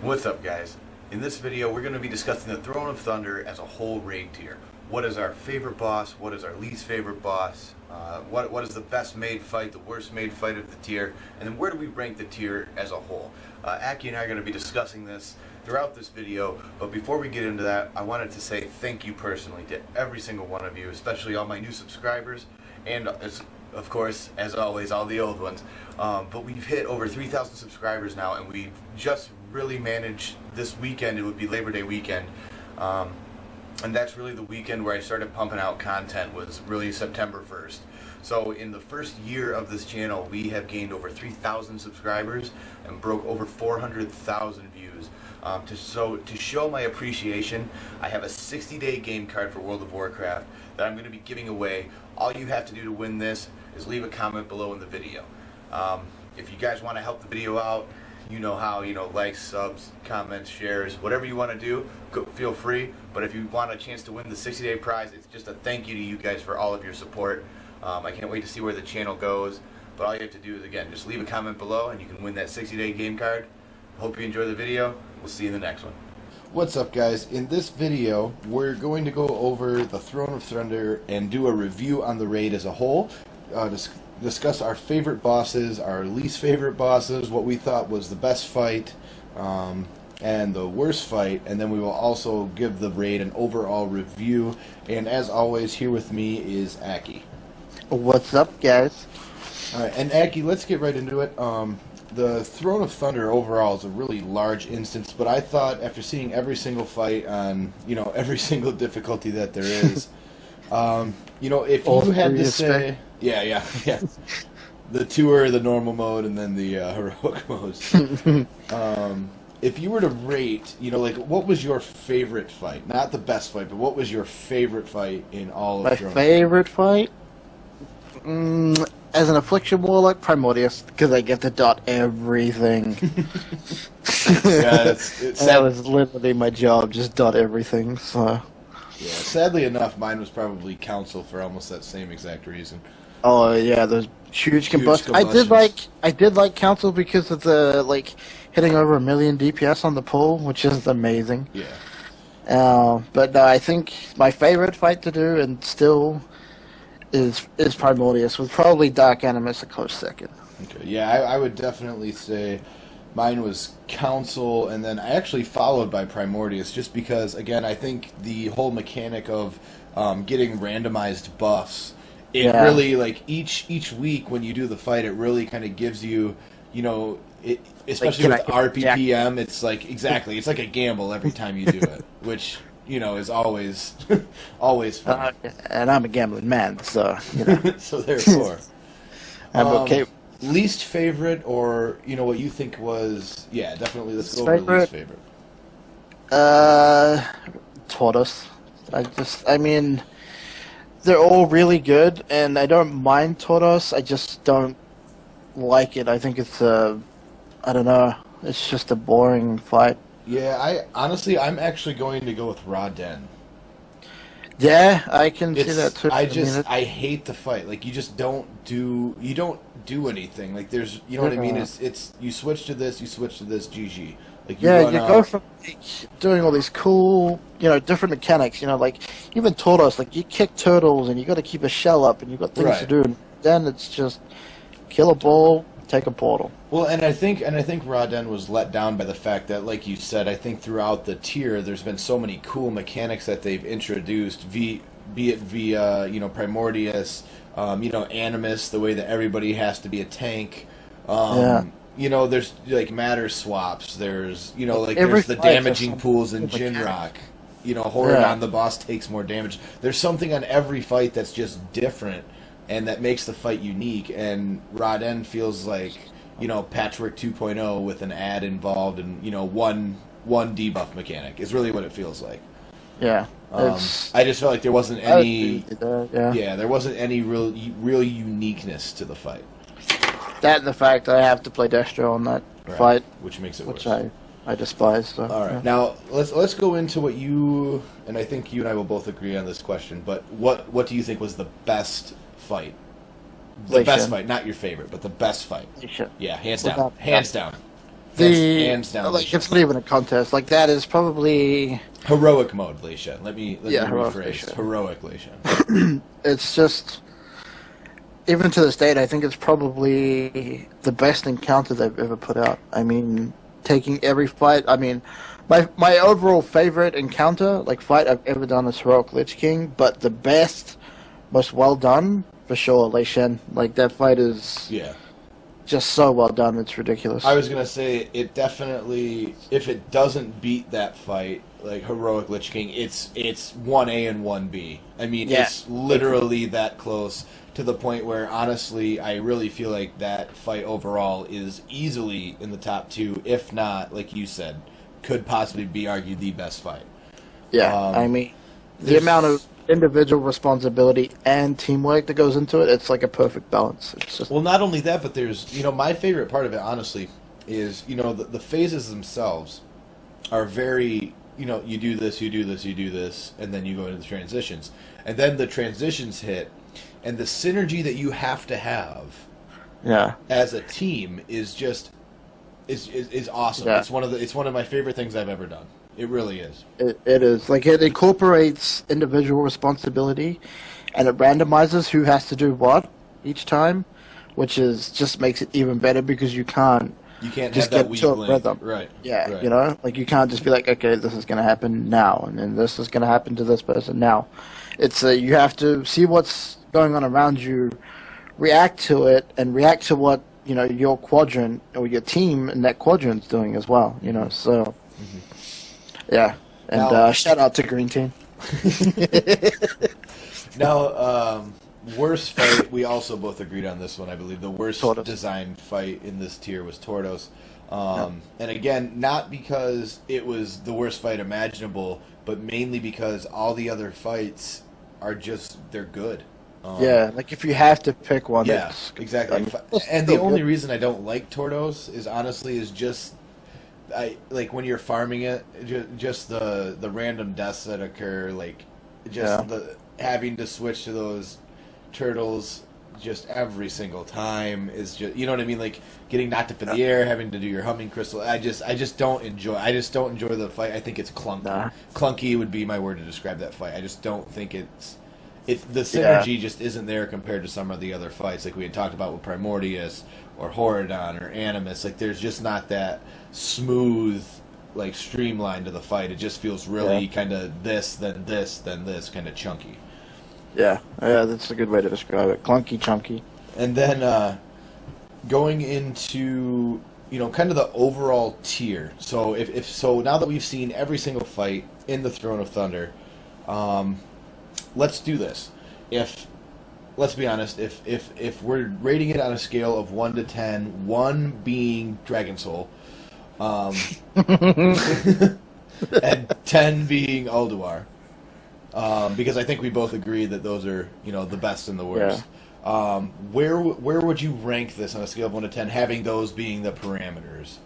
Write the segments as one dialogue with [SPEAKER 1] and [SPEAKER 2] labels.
[SPEAKER 1] What's up, guys? In this video we're going to be discussing the Throne of Thunder as a whole raid tier. What is our favorite boss? What is our least favorite boss? What is the best made fight, the worst made fight of the tier? And then where do we rank the tier as a whole? Akky and I are going to be discussing this throughout this video, but before we get into that, I wanted to say thank you personally to every single one of you, especially all my new subscribers, and of course, as always, all the old ones. But we've hit over 3,000 subscribers now, and we just really managed this weekend. It would be Labor Day weekend. And that's really the weekend where I started pumping out content, was really September 1st. So in the first year of this channel, we have gained over 3,000 subscribers and broke over 400,000 views. To show my appreciation, I have a 60-day game card for World of Warcraft that I'm going to be giving away. All you have to do to win this is leave a comment below in the video. If you guys want to help the video out, you know how, likes, subs, comments, shares, whatever you want to do, feel free. But if you want a chance to win the 60-day prize, it's just a thank you to you guys for all of your support. I can't wait to see where the channel goes. But all you have to do is, again, just leave a comment below and you can win that 60-day game card. Hope you enjoy the video. We'll see you in the next one.
[SPEAKER 2] What's up, guys? In this video, we're going to go over the Throne of Thunder and do a review on the raid as a whole. Discuss our favorite bosses, our least favorite bosses, what we thought was the best fight, and the worst fight, and then we will also give the raid an overall review. And as always, here with me is Akky.
[SPEAKER 3] What's up, guys?
[SPEAKER 2] Alright, and Akky, let's get right into it. The Throne of Thunder overall is a really large instance, but I thought after seeing every single fight on, every single difficulty that there is, if you had to say... Yeah. The tour, the normal mode, and then the heroic modes. If you were to rate, what was your favorite fight? Not the best fight, but what was your favorite fight in all of Throne?
[SPEAKER 3] My favorite fight? As an Affliction Warlock, Primordius, because I get to dot everything. That was literally my job, just dot everything, so...
[SPEAKER 2] Yeah, sadly enough, mine was probably Council for almost that same exact reason.
[SPEAKER 3] Oh yeah, those huge combustions. I did like Council because of the hitting over 1,000,000 DPS on the pull, which is amazing.
[SPEAKER 2] Yeah.
[SPEAKER 3] But no, I think my favorite fight to do, and still is Primordius, with probably Dark Animus a close second.
[SPEAKER 2] Okay. Yeah, I would definitely say mine was Council, and then I actually followed by Primordius, just because, again, I think the whole mechanic of getting randomized buffs, it really, each week when you do the fight, it really kind of gives you, especially with RPPM, it's exactly, it's like a gamble every time you do it, which, is always, always fun.
[SPEAKER 3] And I'm a gambling man, so,
[SPEAKER 2] So therefore.
[SPEAKER 3] I'm okay.
[SPEAKER 2] Least favorite, or what you think was? Yeah, definitely. Let's go over least favorite.
[SPEAKER 3] Tortoise. I mean, they're all really good, and I don't mind Tortoise. I just don't like it. I think it's I don't know. It's just a boring fight.
[SPEAKER 2] Yeah, I'm actually going to go with Raden.
[SPEAKER 3] Yeah, I can see that too.
[SPEAKER 2] I hate the fight. You just don't do do anything. There's, what I mean? It's you switch to this, GG. You
[SPEAKER 3] go from doing all these cool, different mechanics. Even Tortoise, you kick turtles and you got to keep a shell up and you got things to do. And then it's just kill a ball, take a portal.
[SPEAKER 2] Well, and I think Raden was let down by the fact that, like you said, I think throughout the tier there's been so many cool mechanics that they've introduced, be it via Primordius, Animus, the way that everybody has to be a tank. There's matter swaps. There's there's the damaging pools in Jinrock. Horadon, the boss, takes more damage. There's something on every fight that's just different, and that makes the fight unique. And Raden feels like Patchwork 2.0 with an ad involved, and one debuff mechanic is really what it feels like.
[SPEAKER 3] Yeah.
[SPEAKER 2] I just felt like there wasn't any. There wasn't any real uniqueness to the fight.
[SPEAKER 3] That and the fact I have to play Destro on that fight,
[SPEAKER 2] which makes it
[SPEAKER 3] worse.
[SPEAKER 2] Which
[SPEAKER 3] I despise. So,
[SPEAKER 2] all right, now let's go into what you, and I think you and I will both agree on this question. But what do you think was the best fight? The best fight, not your favorite, but the best fight. Yeah, hands down. Hands down. Hands down.
[SPEAKER 3] Like, it's not even a contest. Like, that is probably
[SPEAKER 2] heroic mode, Lei Shen. Let me
[SPEAKER 3] heroic
[SPEAKER 2] rephrase.
[SPEAKER 3] Lei Shen.
[SPEAKER 2] Heroic Lei Shen.
[SPEAKER 3] It's just, even to this date, I think it's probably the best encounter they've ever put out. I mean, taking every fight. I mean, my overall favorite encounter, like fight I've ever done is Heroic Lich King, but the best, most well done, for sure, Lei Shen. Like, that fight is just so well done, it's ridiculous.
[SPEAKER 2] I was going to say, it definitely, if it doesn't beat that fight, like Heroic Lich King, it's 1A and 1B. I mean, it's literally that close, to the point where, honestly, I really feel like that fight overall is easily in the top 2, if not, like you said, could possibly be argued the best fight.
[SPEAKER 3] Yeah, I mean, the amount of individual responsibility and teamwork that goes into it, it's like a perfect balance. It's just...
[SPEAKER 2] Well, not only that, but there's, my favorite part of it, honestly, is, the phases themselves are very, you do this, you do this, you do this, and then you go into the transitions. And then the transitions hit, and the synergy that you have to have as a team is just is awesome. Yeah. It's one of my favorite things I've ever done. It really is.
[SPEAKER 3] It is. Like, it incorporates individual responsibility, and it randomizes who has to do what each time, which is just makes it even better, because you can't just
[SPEAKER 2] have that
[SPEAKER 3] get
[SPEAKER 2] weak
[SPEAKER 3] to a
[SPEAKER 2] link.
[SPEAKER 3] rhythm.
[SPEAKER 2] Right.
[SPEAKER 3] Yeah,
[SPEAKER 2] right.
[SPEAKER 3] Like, you can't just be like, okay, this is going to happen now, and then this is going to happen to this person now. It's you have to see what's going on around you, react to it, and react to what your quadrant or your team in that quadrant's doing as well. So yeah. And now, shout out to Green Team.
[SPEAKER 2] Now, worst fight. We also both agreed on this one. I believe the worst designed fight in this tier was Tordos. And again, not because it was the worst fight imaginable, but mainly because all the other fights are they're good.
[SPEAKER 3] Like, if you have to pick one.
[SPEAKER 2] Yeah, exactly. And the only reason I don't like Tordos is just when you're farming it, just the random deaths that occur, like the having to switch to those turtles just every single time is just, you know what I mean, like getting knocked up in the air, having to do your humming crystal. I just don't enjoy the fight. I think it's clunky. Clunky would be my word to describe that fight. I just don't think the synergy just isn't there compared to some of the other fights, like we had talked about with Primordius or Horadon or Animus. Like, there's just not that smooth, like, streamline to the fight. It just feels really kind of this, then this, then this, kind of chunky.
[SPEAKER 3] Yeah, that's a good way to describe it. Clunky, chunky.
[SPEAKER 2] And then going into kind of the overall tier. So so now that we've seen every single fight in the Throne of Thunder, let's do this. Let's be honest, if we're rating it on a scale of 1 to 10, 1 being Dragon Soul, and 10 being Ulduar, because I think we both agree that those are, the best and the worst. Yeah. Where would you rank this on a scale of 1 to 10, having those being the parameters?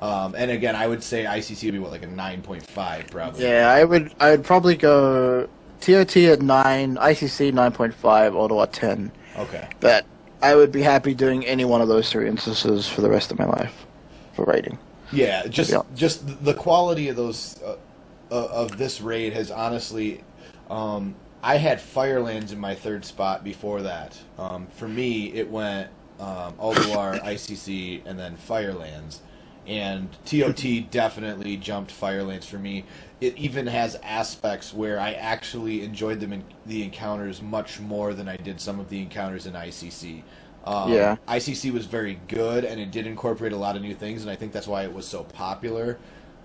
[SPEAKER 2] And again, I would say ICC would be like a 9.5 probably.
[SPEAKER 3] Yeah, I would probably go TOT at 9, ICC 9.5, Ulduar 10.
[SPEAKER 2] Okay.
[SPEAKER 3] But I would be happy doing any one of those 3 instances for the rest of my life for rating.
[SPEAKER 2] Yeah, just the quality of those of this raid has honestly. I had Firelands in my 3rd spot before that. For me, it went Ulduar, ICC, and then Firelands. And TOT definitely jumped Firelands for me. It even has aspects where I actually enjoyed the encounters much more than I did some of the encounters in ICC. ICC was very good, and it did incorporate a lot of new things, and I think that's why it was so popular.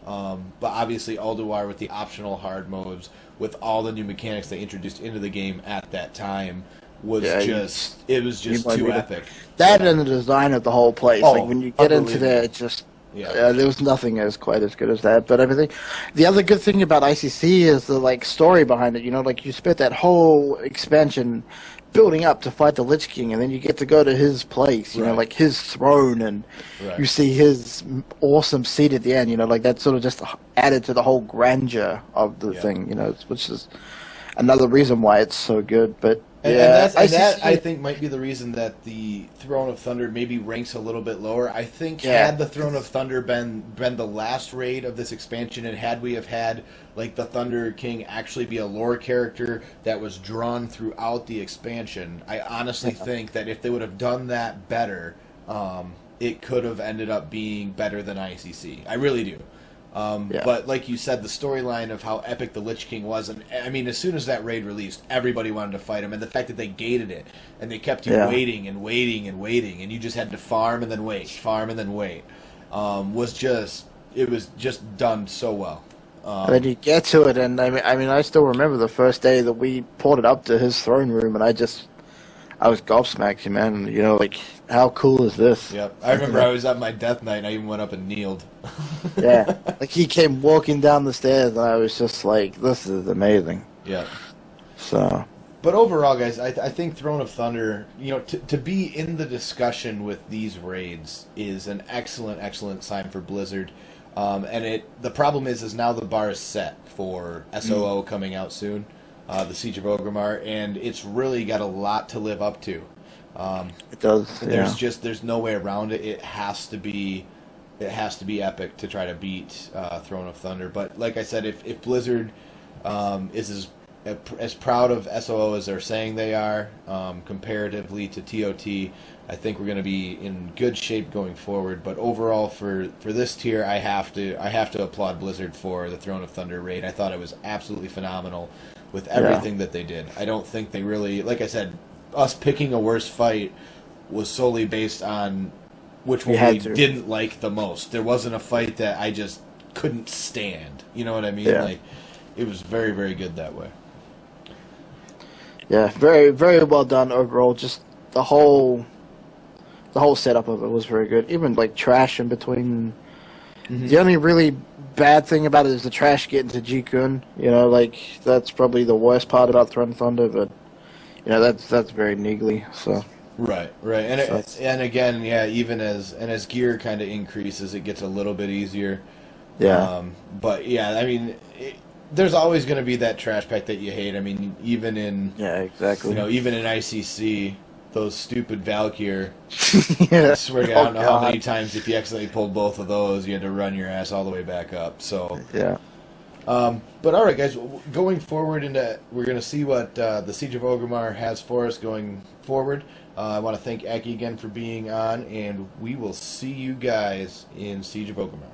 [SPEAKER 2] But obviously Ulduar, with the optional hard modes, with all the new mechanics they introduced into the game at that time, was just too epic.
[SPEAKER 3] That and the design of the whole place. Like, when you get into there, it just... there was nothing quite as good as that, but everything. The other good thing about ICC is the story behind it. Like, you spent that whole expansion building up to fight the Lich King, and then you get to go to his place, like his throne, and you see his awesome seat at the end. Like, that sort of just added to the whole grandeur of the thing. Which is another reason why it's so good. But
[SPEAKER 2] And,
[SPEAKER 3] Yeah,
[SPEAKER 2] and
[SPEAKER 3] ICC
[SPEAKER 2] that I think might be the reason that the Throne of Thunder maybe ranks a little bit lower. I think
[SPEAKER 3] Yeah.
[SPEAKER 2] had the Throne of Thunder been the last raid of this expansion, and had we have had like the Thunder King actually be a lore character that was drawn throughout the expansion, I honestly think that if they would have done that better, it could have ended up being better than ICC. I really do.
[SPEAKER 3] Yeah.
[SPEAKER 2] But like you said, the storyline of how epic the Lich King was, and I mean, as soon as that raid released, everybody wanted to fight him, and the fact that they gated it and they kept you
[SPEAKER 3] Yeah.
[SPEAKER 2] waiting and waiting and waiting, and you just had to farm and then wait, farm and then wait, was just done so well.
[SPEAKER 3] And then you get to it, and I mean, I still remember the first day that we ported up to his throne room, and I was gobsmacked, man. You know, like, how cool is this?
[SPEAKER 2] Yep, I remember I was at my death knight, and I even went up and kneeled.
[SPEAKER 3] Yeah, like he came walking down the stairs, and I was just like, this is amazing.
[SPEAKER 2] Yeah.
[SPEAKER 3] So.
[SPEAKER 2] But overall, guys, I think Throne of Thunder, you know, to be in the discussion with these raids is an excellent sign for Blizzard. And the problem is now the bar is set for SOO coming out soon, the Siege of Orgrimmar, and it's really got a lot to live up to.
[SPEAKER 3] It does.
[SPEAKER 2] There's no way around it. It has to be epic to try to beat Throne of Thunder. But like I said, if Blizzard is as proud of SOO as they're saying they are, comparatively to TOT, I think we're going to be in good shape going forward. But overall, for this tier, I have to applaud Blizzard for the Throne of Thunder raid. I thought it was absolutely phenomenal with everything that they did. I don't think they really, like I said, us picking a worse fight was solely based on which one we didn't like the most. There wasn't a fight that I just couldn't stand. You know what I mean?
[SPEAKER 3] Yeah.
[SPEAKER 2] Like, it was very, very good that way.
[SPEAKER 3] Yeah, very, very well done overall. Just the whole setup of it was very good. Even like trash in between. Mm-hmm. The only really bad thing about it is the trash getting to ji-kun. You know, like that's probably the worst part about Throne of Thunder. But you know, that's very niggly. So.
[SPEAKER 2] Right, and again, yeah. Even as gear kind of increases, it gets a little bit easier.
[SPEAKER 3] Yeah.
[SPEAKER 2] But yeah, I mean, there's always going to be that trash pack that you hate. I mean, even in
[SPEAKER 3] exactly.
[SPEAKER 2] You know, even in ICC, those stupid Valkyr.
[SPEAKER 3] Yeah.
[SPEAKER 2] I swear to God, I don't know how many times if you accidentally pulled both of those, you had to run your ass all the way back up. So
[SPEAKER 3] yeah.
[SPEAKER 2] But all right, guys, going forward we're going to see what the Siege of Orgrimmar has for us going forward. I want to thank Akky again for being on, and we will see you guys in Siege of Orgrimmar.